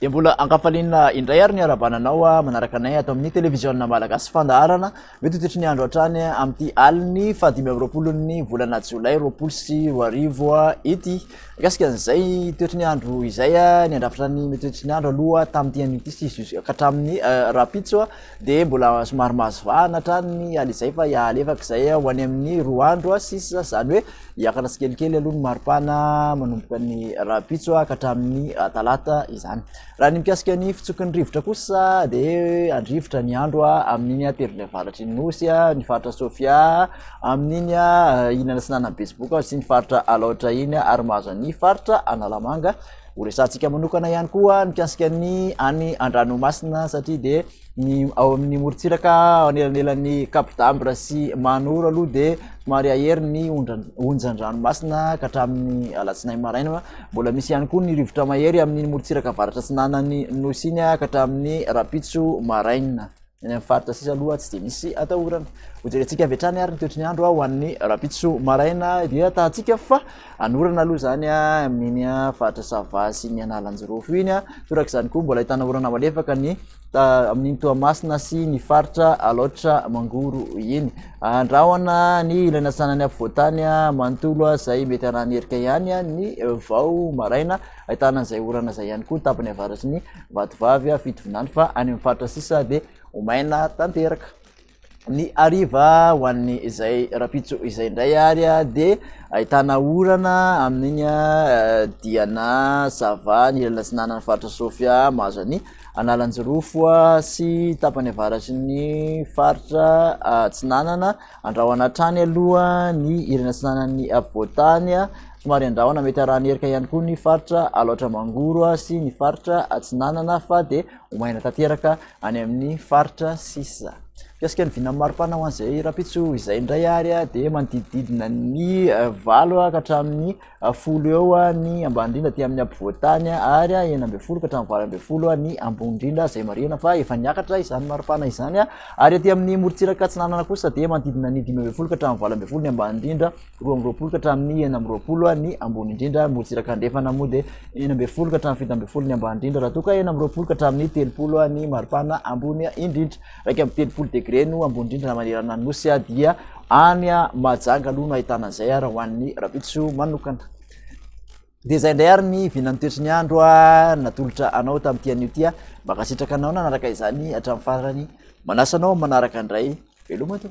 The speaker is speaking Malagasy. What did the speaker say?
Dia mbola ankafaliana indray ary ny arabananao manaraka anay ato amin'ny televiziona malagasy fandaharana mety toetry ny andro hatrany amin'ity aliny 2020 volana jolay 2020 ity gasika an'izay toetry ny andro izay ny andrafitra ny metoetry ny andro aloha tamin'ity an'ity sy katramin'ny rapitso dia mbola somary mazovahana hatrany aly izay fa ialefaka izay ho any amin'ny roa andro sisa zany hoe hiakana tsikelikely aloha ny maripana manomboka ny rapitso katramin'ny talata izany. Raha ny mikasika ny fitsokon'ny rivotra kosa dia andrivotra ny andro amin'iny terina avaratry ny nosy ny faritra Sofia amin'iny inana sinana Facebook sy ny faritra alaotra iny ary mahazo ny faritra Analamanga. Horesantsika manokana ihany koa mikasika ny any Andranomasina satria dia ny ao amin'ny morontsiraka anelanelan'ny Cap d'Ambre sy Manoro aloha dia somary ahery ny onjan-dranomasina ka hatramin'ny alatsinainy maraina mbola misy ihany koa ny rivotra mahery amin'ny morontsiraka avaratra tsinanany nosy iny ka hatramin'ny rapitso maraina. Ny faritra sisa aloha tsy dia misy atahorana. Hojerentsika avy hatrany ary ny toetry ny andro ho an'ny rapitso maraina dia tahantsika fa anorana aloha zany amin'iny faritra Sava sy ny Analanjirofo iny torak'izany koa mbola ahitana orana malefaka ny amin'iny Toamasina sy ny faritra Alaotra Mangoro iny. Andrahoana ny ilana sanany afovoantany manontolo izay mety hananerika ihany ny vao maraina ahitana izay orana izay ihany koa tapany avaratry ny Vatovavy fitovinany fa any amin'ny faritra sisa dia omaina tanteraka. Ny ariva ho an'ny izay rapitso izay indray ary dia ahitana orana amin'iny Diana Sava ny ilana tsinanany faritra Sofia mahazo ny Analanjirofo sy tapany avaratry ny faritra Tsinanana. Andrahoana hatrany aloha ny ilana tsinanany afovoantany somary andrahoana mety arahanerika ihany koa ny faritra Alaotra Mangoro sy ny faritra Tsinanana fa dia omaina tanteraka any amin'ny faritra sisa. Mikasika ny vinany maripana ho an'izay rapitso izay indray ary dia manodidididina ny 8 ka hatramin'ny 10 eo ny ambany indrindra aty amin'ny ampovoantany ary 9 ka hatramin'ny 20 ny ambony indrindra izay marihana fa efa niakatra izany maripana izany ary aty amin'ny morontsiraka Tsinanana kosa dia manodidina ny 15 ka hatramin'ny 20 ny ambany indrindra 12 ka hatramin'ny 19 ny ambony indrindra morontsiraka andrefana moa dia 12 ka hatramin'ny 17 ny ambany indrindra raha toa ka 19 ka hatramin'ny 30 ny maripana ambony indrindra raika amin'ny 30 degré no ambony indrindra na manerana nosy dia any Mahajanga aloha no ahitana izay ary ho an'ny rapitso manokana. Dia izay indray ary ny vinany toetry ny andro natolotra anao tamin'ity an'io ty mba kasitraka anao nanaraka izany hatramin'ny farany manasanao manaraka indray veloma to.